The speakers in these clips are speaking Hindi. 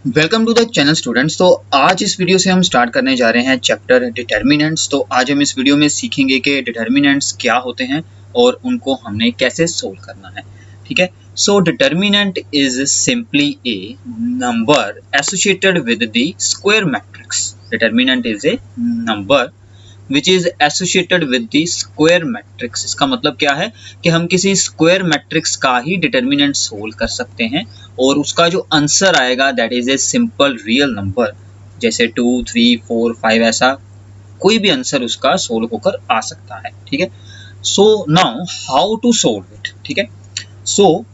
Welcome to the channel students. तो आज इस वीडियो से हम स्टार्ट करने जा रहे हैं चैप्टर डिटर्मिनेंट्स। तो आज हम इस वीडियो में सीखेंगे कि डिटर्मिनेंट्स क्या होते हैं और उनको हमने कैसे सोल्व करना है। ठीक है, so determinant is simply a number associated with the square matrix. Determinant is a number which is associated with the square matrix. इसका मतलब क्या है कि हम किसी स्क्वायर मैट्रिक्स का ही डिटर्मिनेंट सोल्व कर सकते हैं और उसका जो आंसर आएगा that is a simple real number, जैसे 2, 3, 4, 5 ऐसा कोई भी आंसर उसका सोल्व होकर आ सकता है। ठीक है, so now how to solve it. ठीक है, so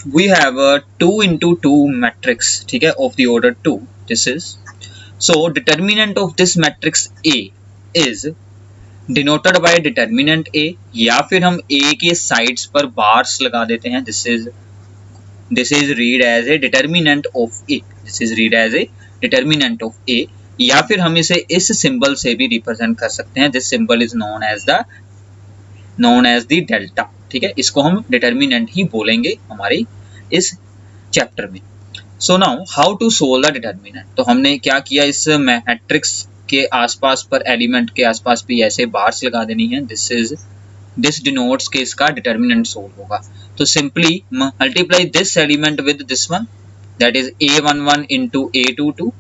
we have a 2 into 2 matrix, ठीक है, of the order 2. This is so determinant of this matrix A is denoted by determinant A, या फिर हम ए के साइड्स पर बार्स लगा देते हैं। This is read as a determinant of A, this is read as a determinant of A, या फिर हम इसे इस सिंबल से भी रिप्रेजेंट कर सकते हैं। This symbol is known as the delta. ठीक है, इसको हम डिटर्मिनेंट ही बोलेंगे हमारी इस चैप्टर में। So now how to solve the determinant. तो हमने क्या किया, इस मैट्रिक्स के आसपास पर एलिमेंट के आसपास भी ऐसे बार्स लगा देनी है। दिस डिनोट्स के इसका डिटर्मिनेंट सोल्व होगा। तो simply multiply this element with this one, that is a11 into a22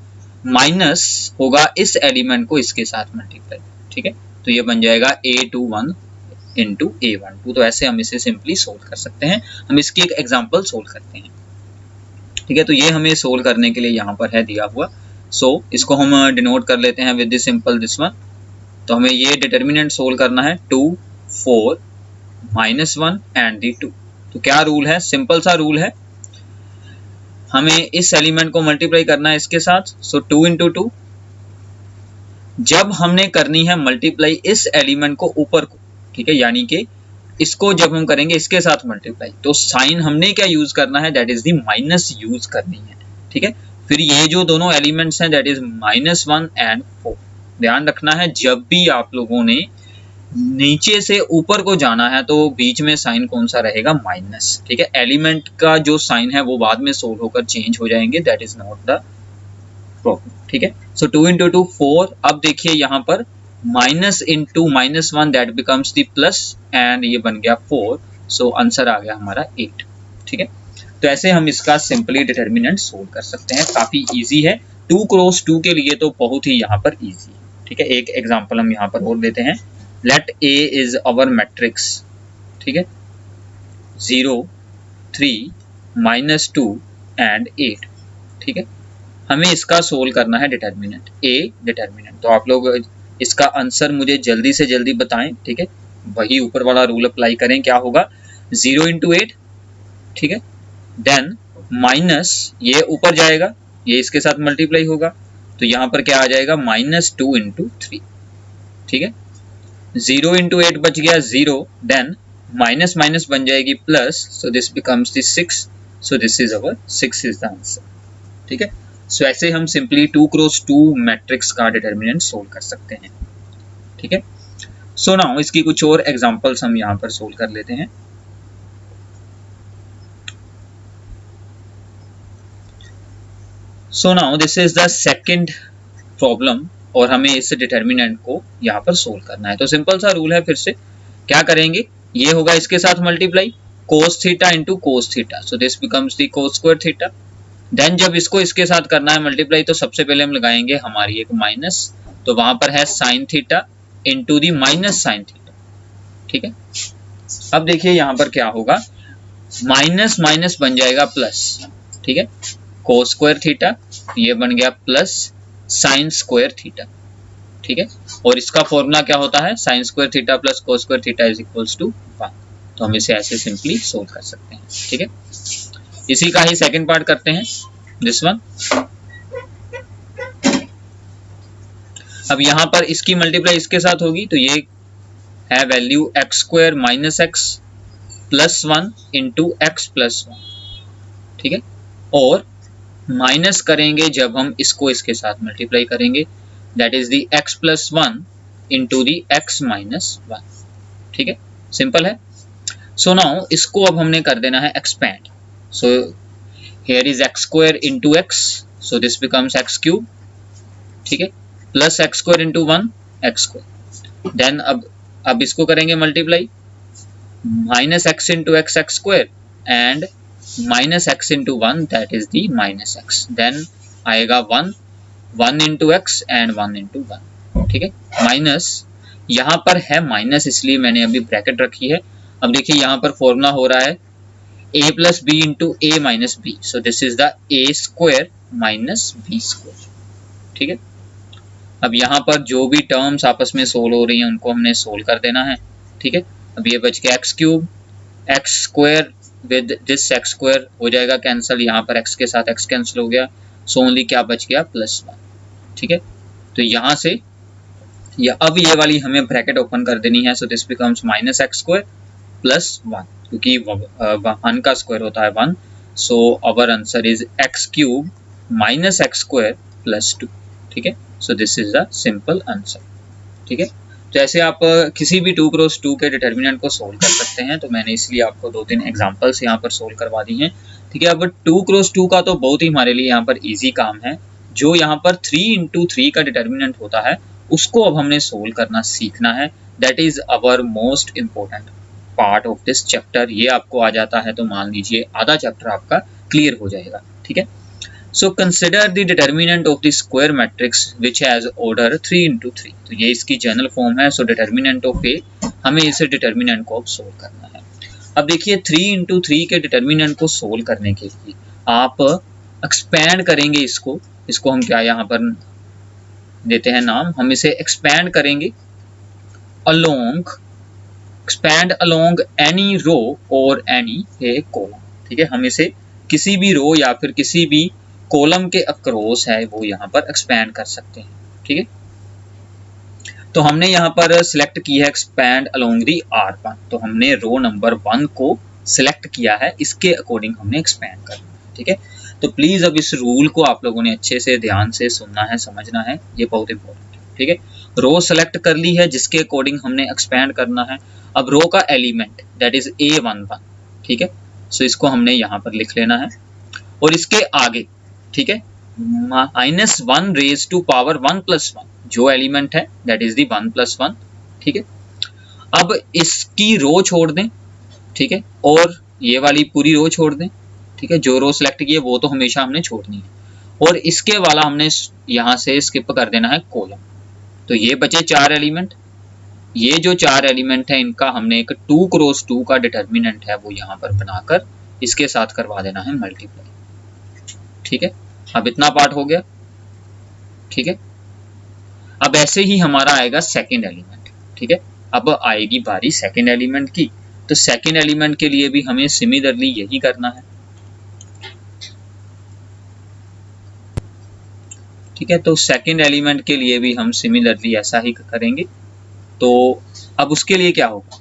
minus होगा इस एलिमेंट को इसके साथ मल्टीप्लाई। ठीक है, तो ये बन जाएगा a21 into a12। तो ऐसे हम इसे सिंपली सोल्व कर सकते हैं। हम इसकी एक एग्जांपल सोल्व करते हैं। ठीक है, तो ये हमें सोल्व करने के लिए यहाँ पर है दिया हुआ। सो इसको हम डिनोट कर लेते हैं with this simple this one. तो हमें ये डिटर्मिनेंट सोल्व करना है 2, 4, -1 एंड दी 2। तो क्या रूल है, सिंपल सा रूल है, हमें इस एलिमेंट को मल्टीप्लाई करना है इसके साथ। सो 2 into 2, जब हमने करनी है मल्टीप्लाई इस एलिमेंट को ऊपर को, ठीक है, यानी कि इसको जब हम करेंगे इसके साथ मल्टीप्लाई, तो साइन हमने क्या यूज करना है, that is the minus use करनी है। ठीक है, फिर ये जो दोनों एलिमेंट्स हैं दैट इज -1 एंड 4। ध्यान रखना है जब भी आप लोगों ने नीचे से ऊपर को जाना है तो बीच में साइन कौन सा रहेगा, माइनस। ठीक है, एलिमेंट का जो साइन है वो बाद में सोल्व होकर चेंज हो जाएंगे, that is not the problem. ठीक है, सो 2 into 2 4। अब देखिए यहाँ पर minus into -1 that becomes the plus and ये बन गया 4। सो आंसर आ गया हमारा 8। ठीक है, तो ऐसे हम इसका सिंपली डिटर्मिनेंट सोल्व कर सकते हैं। काफी इजी है, 2 क्रॉस 2 के लिए तो बहुत ही यहाँ पर इजी है। ठीक है, एक एग्जांपल हम यहाँ पर और देते हैं। Let A is our matrix, ठीक है, 0, 3, -2 एंड 8। ठीक है, हमें इसका सोल्व करना है डिटर्मिनेंट ए डिटर्मिनेंट। तो आप लोग इसका आंसर मुझे जल्दी से जल्दी बताएं। ठीक है, वही ऊपर वाला रूल अप्लाई करें। क्या होगा, 0 into 8, ठीक है, देन माइनस ये ऊपर जाएगा, ये इसके साथ मल्टीप्लाई होगा, तो यहाँ पर क्या आ जाएगा, -2 into 3। ठीक है, 0 into 8 बच गया 0, देन माइनस माइनस बन जाएगी plus, so this becomes the 6। So this is our 6 is the answer. ठीक है, सो ऐसे हम सिंपली 2 क्रॉस 2 मैट्रिक्स का डिटर्मिनेंट सोल्व कर सकते हैं। ठीक है, सो नाउ इसकी कुछ और एग्जांपल्स हम यहाँ पर सोल्व कर लेते हैं। So now this is the second problem और हमें इस डिटर्मिनेंट को यहाँ पर सोल्व करना है। तो सिंपल सा रूल है, फिर से क्या करेंगे, ये होगा इसके साथ multiply cos theta into cos theta, so this becomes the cos square theta. Then जब इसको इसके साथ करना है मल्टीप्लाई, तो सबसे पहले हम लगाएंगे हमारी एक माइनस, तो वहां पर है साइन थीटा इंटू दी माइनस साइन थीटा। ठीक है, अब देखिए यहाँ पर क्या होगा, माइनस माइनस बन जाएगा प्लस। ठीक है, कोस स्क्वायर थीटा ये बन गया प्लस साइन स्क्वायर थीटा। ठीक है, और इसका फॉर्मूला क्या होता है, sine square theta plus cos square theta is equals to 1। तो हम इसे ऐसे सिंपली सोल्व कर सकते हैं। ठीक है, इसी का ही सेकंड पार्ट करते हैं, दिस वन। अब यहाँ पर इसकी मल्टीप्लाई इसके साथ होगी, तो ये है value x square minus x plus 1 into x plus 1। ठीक है, और माइनस करेंगे जब हम इसको इसके साथ मल्टीप्लाई करेंगे, that is the x plus 1 into the x minus 1। ठीक है, सिंपल है। सो नाउ इसको अब हमने कर देना है expand. So here is x square into x so this becomes x cube, ठीक है, plus x square into 1 x square. Then अब इसको करेंगे multiply, minus x into x x square and minus x into 1 that is the minus x. Then आएगा 1 इंटू एक्स एंड 1 इंटू 1, ठीक है, माइनस यहाँ पर है माइनस इसलिए मैंने अभी ब्रैकेट रखी है। अब देखिए यहाँ पर फॉर्मूला हो रहा है a plus b into a minus b, so this is the a square minus b square, ठीक है। अब यहाँ पर जो भी टर्म्स आपस में सोल्व हो रही हैं उनको हमने सोल्व कर देना है, ठीक है। अब ये बच गया x cube, x square with this x square हो जाएगा कैंसिल, यहाँ पर एक्स के साथ एक्स कैंसिल हो गया, सो ओनली क्या बच गया +1, ठीक है। तो यहाँ से अब ये वाली हमें ब्रैकेट ओपन कर देनी है, so this becomes minus x square plus 1, क्योंकि 1 का स्क्वायर होता है 1, so our answer is x cube minus x square plus 2, ठीक है। So this is the simple answer, ठीक है। तो ऐसे आप किसी भी 2x2 के डिटर्मिनेंट को सोल्व कर सकते हैं, तो मैंने इसलिए आपको 2-3 एग्जांपल्स यहाँ पर सोल्व करवा दी हैं, ठीक है। अब 2x2 का तो बहुत ही हमारे लिए यहाँ पर इजी काम है, जो यहाँ पर 3x3 का डिटर्मिनेंट होता है उसको अब हमने सोल्व करना सीखना है, that is our most important part of this chapter. ये आपको आ जाता है तो मान लीजिए आधा चैप्टर आपका क्लियर हो जाएगा, ठीक है। So consider the determinant of the square matrix which has order 3x3, तो ये इसकी जनरल फॉर्म है। सो डिटर्मिनेंट ऑफ ए, हमें इस डिटर्मिनेंट को अब सोल्व करना है। अब देखिए 3x3 के डिटर्मिनेंट को सोल्व करने के लिए आप एक्सपैंड करेंगे इसको हम क्या यहाँ पर देते हैं नाम, हम इसे एक्सपैंड करेंगे expand along any row or any a column, ठीक है। हम इसे किसी भी रो या फिर किसी भी कॉलम के अक्रॉस है वो यहाँ पर एक्सपैंड कर सकते हैं, ठीक है। तो हमने यहाँ पर सिलेक्ट की है एक्सपैंड अलोंग दी R1, तो हमने रो नंबर 1 को सिलेक्ट किया है, इसके अकॉर्डिंग हमने एक्सपैंड करना है, ठीक है। तो प्लीज अब इस रूल को आप लोगों ने अच्छे से ध्यान से सुनना है, समझना है, ये बहुत इंपॉर्टेंट है, ठीक है। रो सेलेक्ट कर ली है जिसके अकॉर्डिंग हमने एक्सपैंड करना है। अब रो का एलिमेंट दैट इज A11, ठीक है, सो इसको हमने यहाँ पर लिख लेना है और इसके आगे, ठीक है, -1 रेज टू पावर 1 + 1 जो एलिमेंट है दैट इज दी 1 + 1, ठीक है। अब इसकी रो छोड़ दें, ठीक है, और ये वाली पूरी रो छोड़ दें, ठीक है, जो रो सिलेक्ट की है वो तो हमेशा हमने छोड़नी है, और इसके वाला हमने यहाँ से स्किप कर देना है कॉलम। तो ये बचे 4 एलिमेंट, ये जो 4 एलिमेंट है इनका हमने एक 2x2 का डिटर्मिनेंट है वो यहाँ पर बनाकर इसके साथ करवा देना है मल्टीप्लाई, ठीक है। अब इतना पार्ट हो गया, ठीक है। अब ऐसे ही हमारा आएगा सेकेंड एलिमेंट, ठीक है। अब आएगी बारी सेकेंड एलिमेंट की, तो सेकेंड एलिमेंट के लिए भी हमें सिमिलरली यही करना है, ठीक है। तो सेकेंड एलिमेंट के लिए भी हम सिमिलरली ऐसा ही करेंगे। तो अब उसके लिए क्या होगा,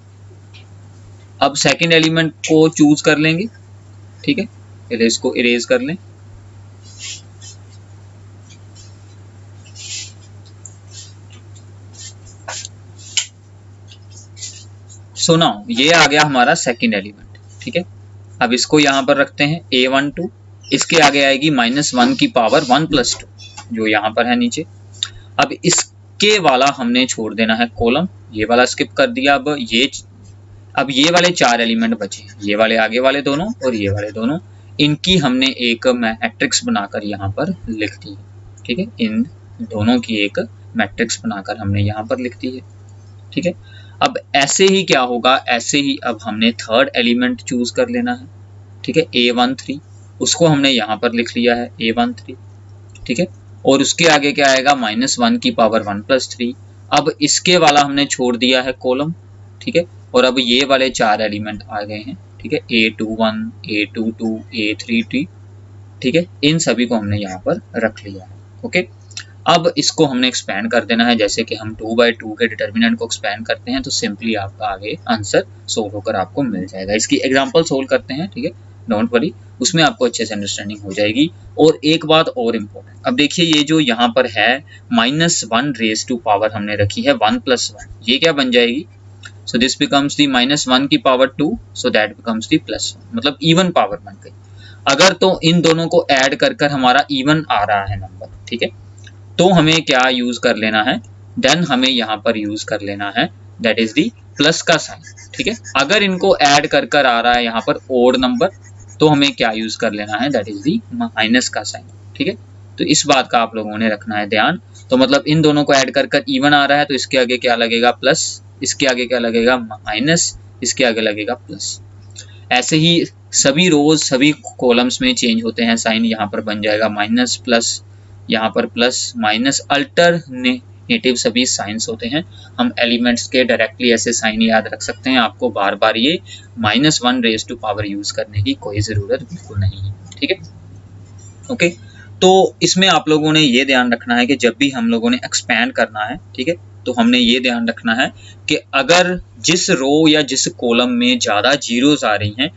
अब सेकेंड एलिमेंट को चूज कर लेंगे, ठीक है, पहले इसको इरेज कर लें, सो नाउ ये आ गया हमारा सेकेंड एलिमेंट, ठीक है। अब इसको यहाँ पर रखते हैं A12, इसके आगे आएगी -1 की पावर 1 + 2 जो यहाँ पर है नीचे। अब इसके वाला हमने छोड़ देना है कॉलम, ये वाला स्किप कर दिया। अब ये वाले 4 एलिमेंट बचे, ये वाले आगे वाले दोनों और ये वाले दोनों, इनकी हमने एक मैट्रिक्स बनाकर यहाँ पर लिख दी है, ठीक है। इन दोनों की एक मैट्रिक्स बनाकर हमने यहाँ पर लिख दी है, ठीक है। अब ऐसे ही क्या होगा, ऐसे ही अब हमने थर्ड एलिमेंट चूज कर लेना है, ठीक है, A13, उसको हमने यहाँ पर लिख लिया है A13, ठीक है। और उसके आगे क्या आएगा, -1 की पावर 1 + 3। अब इसके वाला हमने छोड़ दिया है कॉलम, ठीक है। और अब ये वाले 4 एलिमेंट आ गए हैं, ठीक है, A21, A22, A33, ठीक है, इन सभी को हमने यहाँ पर रख लिया है, ओके। अब इसको हमने एक्सपैंड कर देना है, जैसे कि हम 2/2 के डिटर्मिनेंट को एक्सपैंड करते हैं तो सिंपली आपका आगे आंसर सोल्व होकर आपको मिल जाएगा। इसकी एग्जांपल सोल्व करते हैं, ठीक है, डोंट वरी, उसमें आपको अच्छे से अंडरस्टैंडिंग हो जाएगी। और एक बात और इम्पोर्टेंट, अब देखिए ये जो यहाँ पर है -1 रेज टू पावर हमने रखी है 1 + 1, ये क्या बन जाएगी, सो दिस बिकम्स दी -1 की power 2, so that becomes the +1, मतलब इवन पावर बन गई। अगर तो इन दोनों को ऐड कर कर हमारा इवन आ रहा है नंबर, ठीक है, तो हमें क्या यूज कर लेना है, देन हमें यहाँ पर यूज कर लेना है दैट इज दी प्लस का साइन, ठीक है। अगर इनको ऐड कर कर आ रहा है यहाँ पर ओड नंबर, तो हमें क्या यूज कर लेना है, दैट इज दी माइनस का साइन, ठीक है। तो इस बात का आप लोगों ने रखना है ध्यान। तो मतलब इन दोनों को ऐड कर कर इवन आ रहा है, तो इसके आगे क्या लगेगा, प्लस, इसके आगे क्या लगेगा, माइनस, इसके आगे लगेगा प्लस। ऐसे ही सभी रोज सभी कॉलम्स में चेंज होते हैं साइन। यहाँ पर बन जाएगा माइनस प्लस, यहाँ पर प्लस माइनस, अल्टरनेटिव सभी साइंस होते हैं। हम एलिमेंट्स के डायरेक्टली ऐसे साइन याद रख सकते हैं। आपको बार बार ये -1 रेज टू पावर यूज करने की कोई जरूरत बिल्कुल नहीं है, ठीक है। ओके, तो इसमें आप लोगों ने ये ध्यान रखना है कि जब भी हम लोगों ने एक्सपैंड करना है, ठीक है, तो हमने ये ध्यान रखना है कि अगर जिस रो या जिस कॉलम में ज़्यादा जीरोस आ रही हैं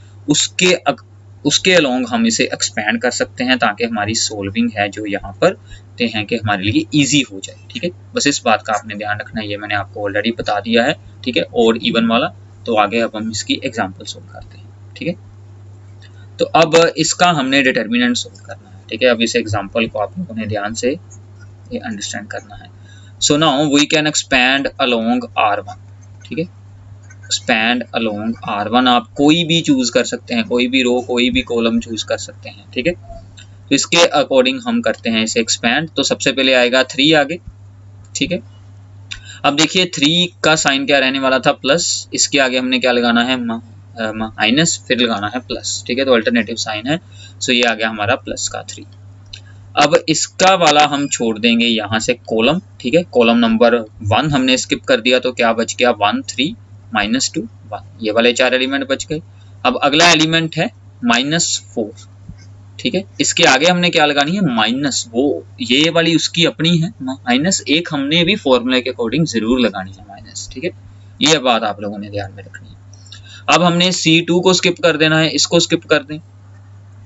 उसके अलोंग हम इसे एक्सपैंड कर सकते हैं, ताकि हमारी सोल्विंग है जो यहाँ पर ते हैं कि हमारे लिए इजी हो जाए, ठीक है। बस इस बात का आपने ध्यान रखना है, ये मैंने आपको ऑलरेडी बता दिया है, ठीक है, और इवन वाला। तो आगे अब हम इसकी एग्जाम्पल सोल्व करते हैं, ठीक है। तो अब इसका हमने डिटर्मिनेंट सोल्व करना है, ठीक है। अब इस एग्जाम्पल को आप लोगों ने ध्यान से ये अंडरस्टैंड करना है। So now we can expand along R1, ठीक है। एक्सपैंड अलोंग R1 आप कोई भी चूज कर सकते हैं, कोई भी रो कोई भी कॉलम चूज कर सकते हैं, ठीक है। तो इसके अकॉर्डिंग हम करते हैं इसे एक्सपैंड। तो सबसे पहले आएगा 3 आगे, ठीक है। अब देखिए 3 का साइन क्या रहने वाला था, प्लस, इसके आगे हमने क्या लगाना है, माइनस, फिर लगाना है प्लस, ठीक है। तो अल्टरनेटिव साइन है, सो ये आ गया हमारा प्लस का 3। अब इसका वाला हम छोड़ देंगे यहाँ से कॉलम, ठीक है। कॉलम नंबर 1 हमने स्किप कर दिया, तो क्या बच गया, 1 3 -2 1, ये वाले 4 एलिमेंट बच गए। अब अगला एलिमेंट है -4, ठीक है। इसके आगे हमने क्या लगानी है, माइनस, वो ये वाली उसकी अपनी है माइनस, एक हमने भी फॉर्मूले के अकॉर्डिंग जरूर लगानी है माइनस, ठीक है। ये बात आप लोगों ने ध्यान में रखनी है। अब हमने C2 को स्किप कर देना है, इसको स्किप कर दें,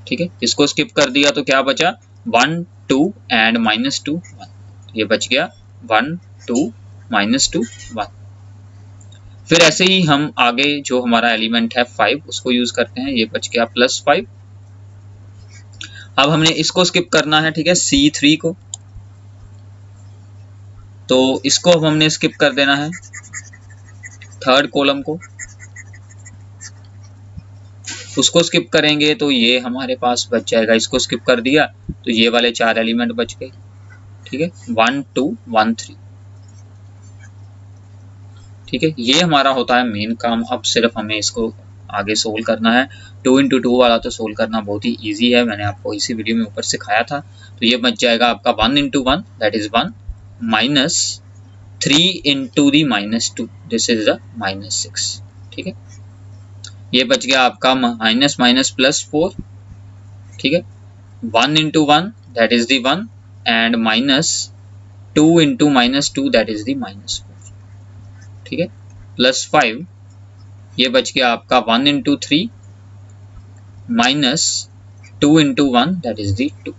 ठीक है। इसको स्किप कर दिया तो क्या बचा, 1 2 एंड -2 1, ये बच गया 1 2 -2 1। फिर ऐसे ही हम आगे जो हमारा एलिमेंट है 5 उसको यूज करते हैं, ये बच गया +5। अब हमने इसको स्किप करना है, ठीक है, C3 को, तो इसको अब हमने स्किप कर देना है, थर्ड कॉलम को, उसको स्किप करेंगे तो ये हमारे पास बच जाएगा, इसको स्किप कर दिया तो ये वाले 4 एलिमेंट बच गए, ठीक है, 1 2 1 3, ठीक है। ये हमारा होता है मेन काम। अब सिर्फ हमें इसको आगे सोल्व करना है। 2 × 2 वाला तो सोल्व करना बहुत ही इजी है, मैंने आपको इसी वीडियो में ऊपर सिखाया था। तो ये बच जाएगा आपका 1 × 1 that is 1 minus 3 × the -2 this is the -6, ठीक है। ये बच गया आपका माइनस माइनस +4, ठीक है, 1 × 1 that is the 1 and -2 × -2 that is दी -4, ठीक है, +5, ये बच गया आपका 1 × 3 -2 × 1 दैट इज दी 2,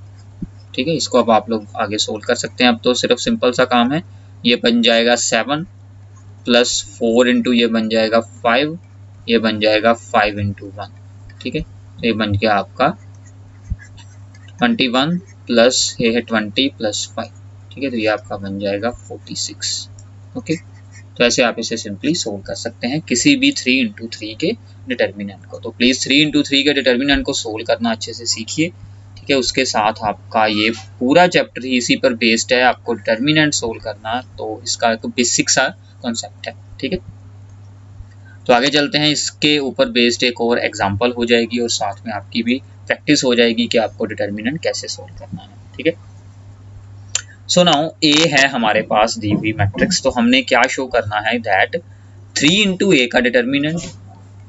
ठीक है। इसको अब आप लोग आगे सोल्व कर सकते हैं। अब तो सिर्फ सिंपल सा काम है, ये बन जाएगा 7 +4 × ये बन जाएगा 5, ये बन जाएगा 5 × 1, ठीक है। तो ये बन गया आपका 21 प्लस ये है 20 + 5, ठीक है। तो ये आपका बन जाएगा 46, ओके। तो ऐसे आप इसे सिंपली सोल्व कर सकते हैं किसी भी 3 × 3 के डिटर्मिनेंट को। तो प्लीज 3 × 3 के डिटर्मिनेंट को सोल्व करना अच्छे से सीखिए, ठीक है। उसके साथ आपका ये पूरा चैप्टर ही इसी पर बेस्ड है, आपको डिटर्मिनेंट सोल्व करना, तो इसका एक बेसिक सा कॉन्सेप्ट है, ठीक है। तो आगे चलते हैं, इसके ऊपर बेस्ड एक और एग्जाम्पल हो जाएगी और साथ में आपकी भी प्रैक्टिस हो जाएगी कि आपको डिटर्मिनेंट कैसे सोल्व करना है, ठीक है। सो नाउ ए है हमारे पास दी हुई मैट्रिक्स, तो हमने क्या शो करना है दैट 3 × a का determinant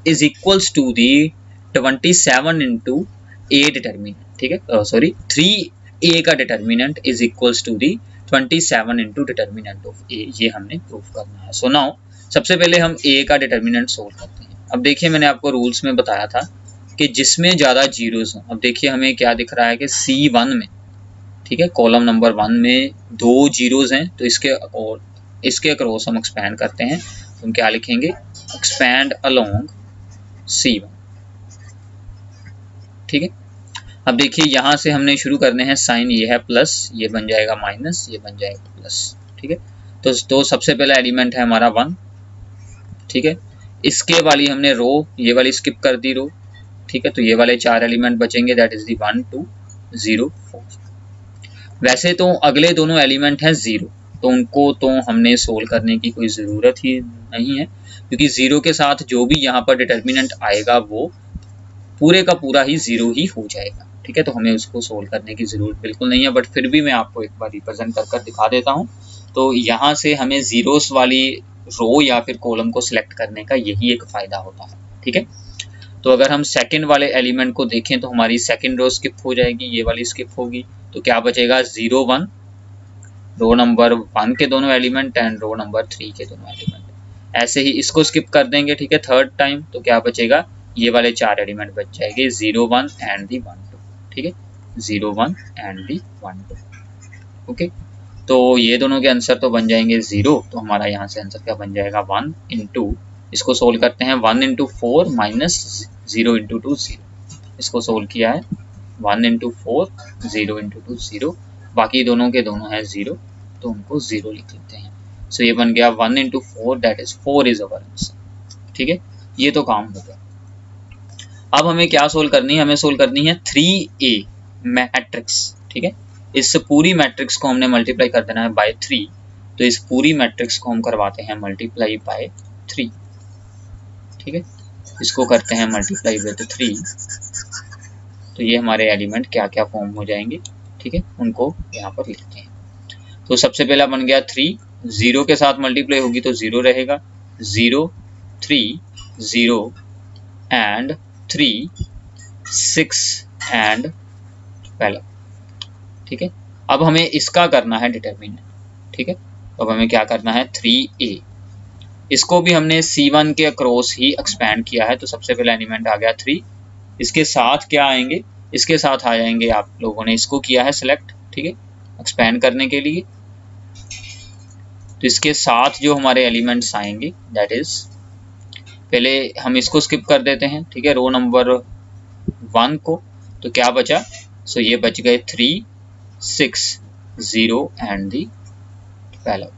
is equals to the 27 × a determinant, ठीक है, सॉरी 3a का determinant is equals to the 27 × determinant of a, ये हमने प्रूव करना है। सो नाउ सबसे पहले हम a का डिटर्मिनेंट सोल्व करते हैं। अब देखिए मैंने आपको रूल्स में बताया था कि जिसमें ज़्यादा जीरोस हों। अब देखिए हमें क्या दिख रहा है कि C1 में, ठीक है, कॉलम नंबर 1 में 2 जीरोस हैं, तो इसके अक्रॉस हम एक्सपैंड करते हैं। हम क्या लिखेंगे, एक्सपैंड अलोंग C1, ठीक है। अब देखिए यहाँ से हमने शुरू करने हैं साइन, ये है प्लस, ये बन जाएगा माइनस, ये बन जाएगा प्लस। ठीक है, तो सबसे पहला एलिमेंट है हमारा 1। ठीक है, इसके वाली हमने रो, ये वाली स्किप कर दी रो। ठीक है, तो ये वाले 4 एलिमेंट बचेंगे, दैट इज दी 1 2 0 4। वैसे तो अगले दोनों एलिमेंट हैं 0, तो उनको तो हमने सोल्व करने की कोई ज़रूरत ही नहीं है, क्योंकि 0 के साथ जो भी यहाँ पर डिटर्मिनेंट आएगा वो पूरे का पूरा ही 0 ही हो जाएगा। ठीक है, तो हमें उसको सोल्व करने की ज़रूरत बिल्कुल नहीं है, बट फिर भी मैं आपको एक बार रिप्रेजेंट कर दिखा देता हूँ। तो यहाँ से हमें ज़ीरोस वाली रो या फिर कॉलम को सिलेक्ट करने का यही एक फ़ायदा होता है। ठीक है, तो अगर हम सेकंड वाले एलिमेंट को देखें तो हमारी सेकंड रो स्किप हो जाएगी, ये वाली स्किप होगी, तो क्या बचेगा 0 1, रो नंबर 1 के दोनों एलिमेंट एंड रो नंबर 3 के दोनों एलिमेंट। ऐसे ही इसको स्किप कर देंगे। ठीक है, थर्ड टाइम, तो क्या बचेगा, ये वाले 4 एलिमेंट बच जाएंगे, 0 1 एंड दी 1 2। ठीक है, 0 1 एंड दी 1 2। ओके, तो ये दोनों के आंसर तो बन जाएंगे 0, तो हमारा यहाँ से आंसर क्या बन जाएगा 1 इंटू, इसको सोल्व करते हैं 1 इंटू 4 माइनस 0 इंटू 2 0। इसको सोल्व किया है 1 इंटू 4 0 इंटू 2 0, बाकी दोनों के दोनों है 0, तो उनको 0 लिख लेते हैं। सो ये बन गया 1 into 4, that is 4 is our answer. ठीक है, ये तो काम हो गया। अब हमें क्या सोल्व करनी है, हमें सोल्व करनी है 3a मैट्रिक्स। ठीक है, इस पूरी मैट्रिक्स को हमने मल्टीप्लाई कर देना है बाय 3, तो इस पूरी मैट्रिक्स को हम करवाते हैं मल्टीप्लाई बाय 3। ठीक है, इसको करते हैं मल्टीप्लाई विद 3, तो ये हमारे एलिमेंट क्या क्या फॉर्म हो जाएंगे। ठीक है, उनको यहाँ पर लिखते हैं। तो सबसे पहला बन गया 3, 0 के साथ मल्टीप्लाई होगी तो 0 रहेगा, 0 3 0 एंड 3 6 एंड 12। ठीक है, अब हमें इसका करना है डिटर्मिनेंट। ठीक है, तो अब हमें क्या करना है 3a, इसको भी हमने C1 के अक्रॉस ही एक्सपैंड किया है, तो सबसे पहला एलिमेंट आ गया 3, इसके साथ क्या आएंगे, इसके साथ आ जाएंगे, आप लोगों ने इसको किया है सिलेक्ट। ठीक है, एक्सपैंड करने के लिए, तो इसके साथ जो हमारे एलिमेंट्स आएंगे दैट इज, पहले हम इसको स्किप कर देते हैं। ठीक है, रो नंबर 1 को, तो क्या बचा, सो ये बच गए 3 6 0 एंड दी 12।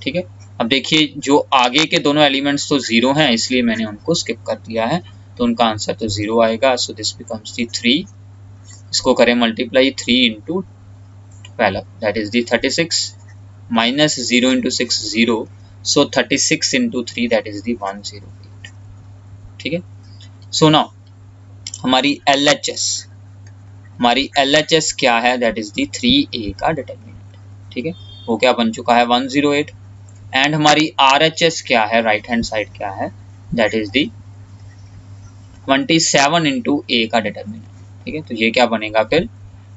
ठीक है, अब देखिए जो आगे के दोनों एलिमेंट्स तो 0 हैं, इसलिए मैंने उनको स्किप कर दिया है, तो उनका आंसर तो 0 आएगा। सो दिस बिकम्स दी 3, इसको करें multiply 3 into 12, that is the 36, minus 0 into 6 0, so 36 into 3 that is दी 108। ठीक है, सो नाउ हमारी LHS क्या है, दैट इज दी 3a का डिटर्मिनेंट। ठीक है, वो क्या बन चुका है 108, एंड हमारी RHS क्या है, राइट हैंड साइड क्या है, that is the 27 into a का डिटर्मिनेंट। ठीक है, तो ये क्या बनेगा फिर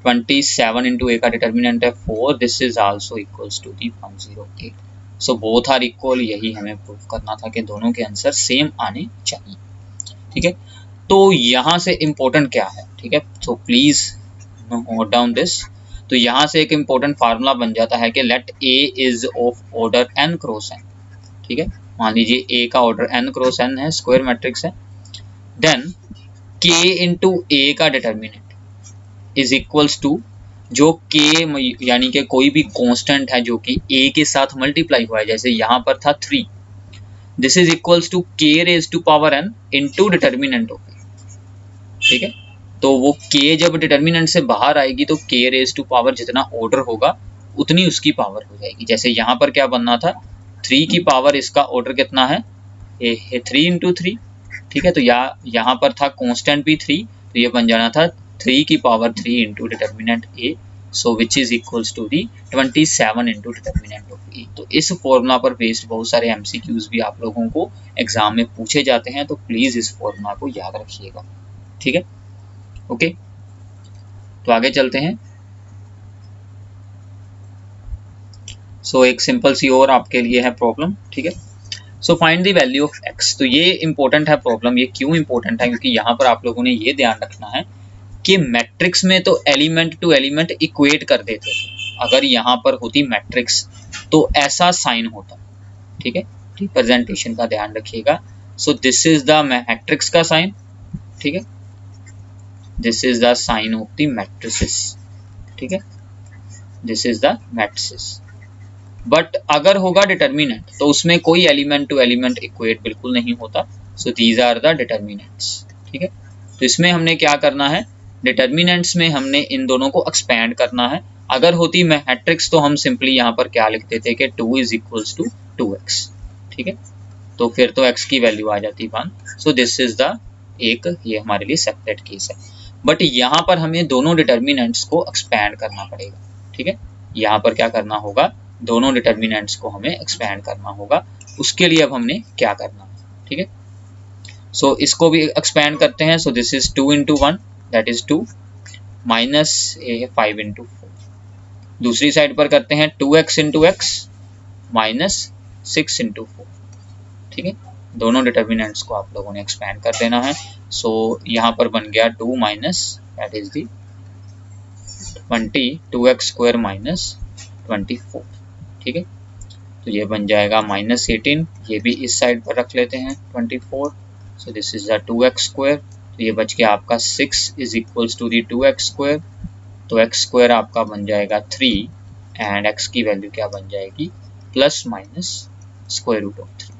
27 इंटू a का डिटर्मिनेंट है 4, this is also equals to the 108। So both are equal, यही हमें प्रूव करना था कि दोनों के आंसर सेम आने चाहिए। ठीक है, तो यहाँ से इम्पोर्टेंट क्या है, ठीक है, तो प्लीज नोट डाउन दिस। तो यहाँ से एक इम्पोर्टेंट फार्मूला बन जाता है कि let a is of order n cross n। ठीक है, मान लीजिए a का ऑर्डर n क्रॉस n है, स्क्वायर मैट्रिक्स है, देन k इंटू a का डिटर्मिनेंट इज इक्वल्स टू जो k यानी कि कोई भी कांस्टेंट है जो कि a के साथ मल्टीप्लाई हुआ है, जैसे यहाँ पर था 3, this is equals to k raise to power n into determinant of a। ठीक है, तो वो k जब डिटर्मिनेंट से बाहर आएगी तो k रेज टू पावर जितना ऑर्डर होगा उतनी उसकी पावर हो जाएगी। जैसे यहाँ पर क्या बनना था, 3 की पावर, इसका ऑर्डर कितना है 3 इंटू 3। ठीक है, तो यहाँ पर था कांस्टेंट भी 3, तो ये बन जाना था 3 की power 3 into determinant a, so which is equals to the 27 into determinant of a। तो इस फॉर्मूला पर बेस्ड बहुत सारे MCQs भी आप लोगों को एग्जाम में पूछे जाते हैं, तो प्लीज इस फॉर्मूला को याद रखिएगा। ठीक है, ओके, तो आगे चलते हैं। सो एक सिंपल सी और आपके लिए है प्रॉब्लम। ठीक है, so find the value of x। तो ये इंपॉर्टेंट है प्रॉब्लम। ये क्यों इंपॉर्टेंट है, क्योंकि यहाँ पर आप लोगों ने ये ध्यान रखना है कि मैट्रिक्स में तो एलिमेंट टू एलिमेंट इक्वेट कर देते थे, अगर यहाँ पर होती मैट्रिक्स तो ऐसा साइन होता। ठीक है, रिप्रेजेंटेशन का ध्यान रखिएगा। So this is the matrix का साइन। ठीक है, this is the sign of the matrices, ठीक है, this is the matrices. But अगर होगा डिटर्मिनेंट तो उसमें कोई एलिमेंट टू एलिमेंट इक्वेट बिल्कुल नहीं होता। So these are the determinants, ठीक है। तो इसमें हमने क्या करना है, डिटर्मिनेंट्स में हमने इन दोनों को एक्सपैंड करना है। अगर होती मैट्रिक्स तो हम सिंपली यहाँ पर क्या लिख देते कि 2 इज इक्वल्स टू 2x, ठीक है, तो फिर तो x की वैल्यू आ जाती 1। सो दिस इज द एक ये हमारे लिए सेपरेट केस है। बट यहाँ पर हमें दोनों डिटर्मिनेंट्स को एक्सपैंड करना पड़ेगा, ठीक है। यहाँ पर क्या करना होगा, दोनों डिटर्मिनेंट्स को हमें एक्सपैंड करना होगा। उसके लिए अब हमने क्या करना है, ठीक है। सो इसको भी एक्सपैंड करते हैं। सो this is 2 into 1 that is 2 minus 5 into 4। दूसरी साइड पर करते हैं 2x into x minus 6 into 4, ठीक है। दोनों डिटर्मिनेंट्स को आप लोगों ने एक्सपैंड कर देना है। सो यहाँ पर बन गया 2 minus that is the 20 2x square minus 24, ठीक है। तो ये बन जाएगा माइनस 18, ये भी इस साइड पर रख लेते हैं 24। So this is the 2x square, तो ये बच गया आपका 6 is equals to the 2x square. तो x स्क्वायर आपका बन जाएगा 3 एंड x की वैल्यू क्या बन जाएगी, plus minus square root of 3,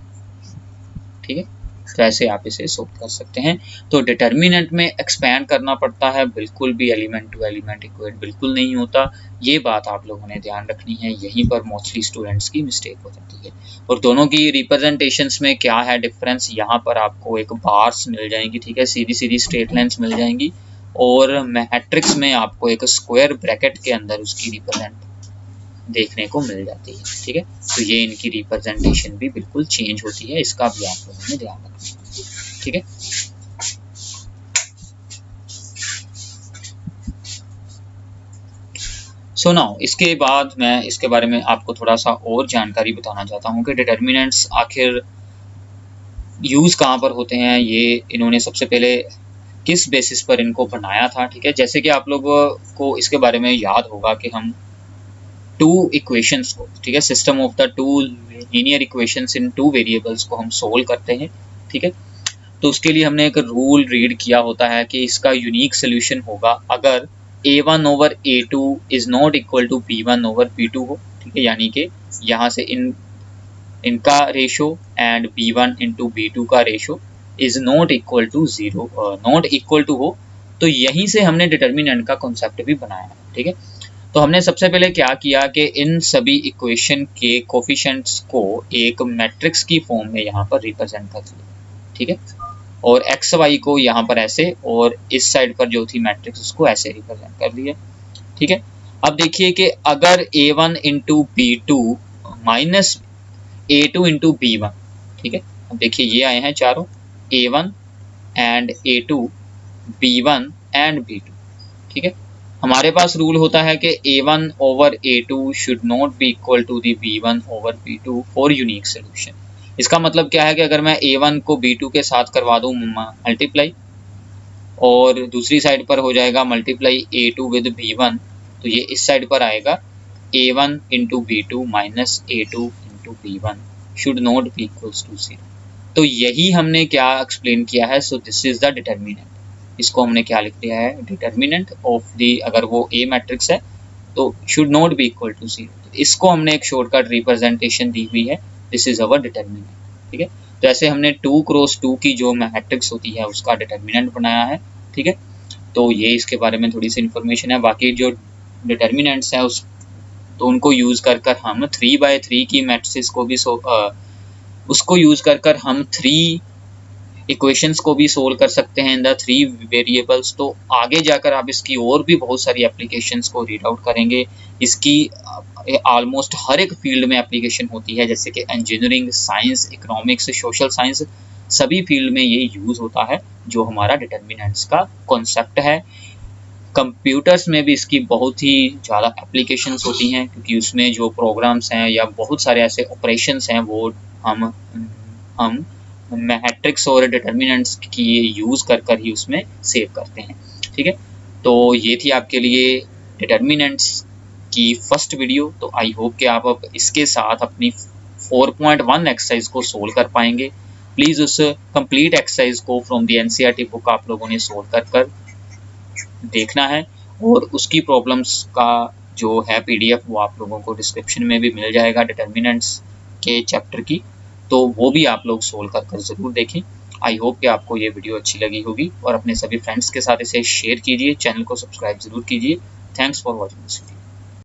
ठीक है। तो ऐसे आप इसे सोल्व कर सकते हैं। तो डिटर्मिनेंट में एक्सपैंड करना पड़ता है, बिल्कुल भी एलिमेंट टू एलिमेंट इक्वेट बिल्कुल नहीं होता। ये बात आप लोगों ने ध्यान रखनी है, यहीं पर मोस्टली स्टूडेंट्स की मिस्टेक हो जाती है। और दोनों की रिप्रेजेंटेशंस में क्या है डिफरेंस, यहाँ पर आपको एक बार्स मिल जाएंगी, ठीक है, सीधी सीधी स्ट्रेट लाइन्स मिल जाएंगी, और मैट्रिक्स में आपको एक स्क्वायर ब्रैकेट के अंदर उसकी रिप्रेजेंट देखने को मिल जाती है, ठीक है। तो ये इनकी रिप्रेजेंटेशन भी बिल्कुल चेंज होती है, इसका भी आप लोगों ने ध्यान रखना है, ठीक है। सो नाउ इसके बाद मैं इसके बारे में आपको थोड़ा सा और जानकारी बताना चाहता हूँ कि डिटर्मिनेंट्स आखिर यूज कहाँ पर होते हैं, ये इन्होंने सबसे पहले किस बेसिस पर इनको बनाया था, ठीक है। जैसे कि आप लोगों को इसके बारे में याद होगा कि हम टू इक्वेशंस को, ठीक है, system of the two linear equations in two variables को हम सोल्व करते हैं, ठीक है। तो उसके लिए हमने एक रूल रीड किया होता है कि इसका यूनिक सोल्यूशन होगा अगर a1 over a2 is not equal to b1 over b2 हो, ठीक है। यानी कि यहाँ से इनका ratio and b1 into b2 का ratio is not equal to 0, not equal to हो, तो यहीं से हमने डिटर्मिनेंट का कॉन्सेप्ट भी बनाया है, ठीक है। तो हमने सबसे पहले क्या किया कि इन सभी इक्वेशन के कोफिशिएंट्स को एक मैट्रिक्स की फॉर्म में यहाँ पर रिप्रेजेंट कर लिया, ठीक है, और एक्स वाई को यहाँ पर ऐसे, और इस साइड पर जो थी मैट्रिक्स उसको ऐसे रिप्रेजेंट कर लिया, ठीक है। अब देखिए कि अगर a1 into b2 minus a2 into b1, ठीक है। अब देखिए ये आए हैं चारों, a1 and a2 b1 and b2, ठीक है। हमारे पास रूल होता है कि a1 over a2 should not be equal to the b1 over b2 for unique solution. इसका मतलब क्या है कि अगर मैं a1 को b2 के साथ करवा दूं मल्टीप्लाई, और दूसरी साइड पर हो जाएगा मल्टीप्लाई a2 विद b1, तो ये इस साइड पर आएगा a1 into b2 minus a2 into b1 should not be equals to 0। तो यही हमने क्या एक्सप्लेन किया है। So this is the determinant, इसको हमने क्या लिख दिया है, डिटर्मिनेंट ऑफ दी, अगर वो ए मैट्रिक्स है तो should not be equal to 0, इसको हमने एक शॉर्टकट रिप्रेजेंटेशन दी हुई है, दिस इज अवर डिटर्मिनेंट, ठीक है। तो ऐसे हमने 2 क्रॉस 2 की जो मैट्रिक्स होती है उसका डिटर्मिनेंट बनाया है, ठीक है। तो ये इसके बारे में थोड़ी सी इन्फॉर्मेशन है। बाकी जो डिटर्मिनेंट्स हैं उस तो उनको यूज कर हम 3x3 की मैट्रिक्स को भी उसको यूज कर हम 3 इक्वेशंस को भी सोल्व कर सकते हैं इन द 3 वेरिएबल्स। तो आगे जाकर आप इसकी और भी बहुत सारी एप्लीकेशंस को रीड आउट करेंगे। इसकी ऑलमोस्ट हर एक फील्ड में एप्लीकेशन होती है, जैसे कि engineering, science, economics, social science, सभी फील्ड में ये यूज होता है जो हमारा डिटर्मिनेंट्स का कॉन्सेप्ट है। कंप्यूटर्स में भी इसकी बहुत ही ज़्यादा एप्लीकेशंस होती हैं, क्योंकि उसमें जो प्रोग्राम्स हैं या बहुत सारे ऐसे ऑपरेशंस हैं वो हम मैट्रिक्स और डिटर्मिनेंट्स की यूज़ कर ही उसमें सेव करते हैं, ठीक है। तो ये थी आपके लिए डिटर्मिनेंट्स की फर्स्ट वीडियो। तो आई होप कि आप अब इसके साथ अपनी 4.1 एक्सरसाइज को सोल्व कर पाएंगे। प्लीज़ उस कंप्लीट एक्सरसाइज को फ्रॉम दी एनसीईआरटी बुक आप लोगों ने सोल्व कर देखना है और उसकी प्रॉब्लम्स का जो है PDF वो आप लोगों को डिस्क्रिप्शन में भी मिल जाएगा डिटर्मिनेंट्स के चैप्टर की, तो वो भी आप लोग सोल्व कर ज़रूर देखें। आई होप कि आपको ये वीडियो अच्छी लगी होगी और अपने सभी फ्रेंड्स के साथ इसे शेयर कीजिए, चैनल को सब्सक्राइब ज़रूर कीजिए। Thanks for watching this video.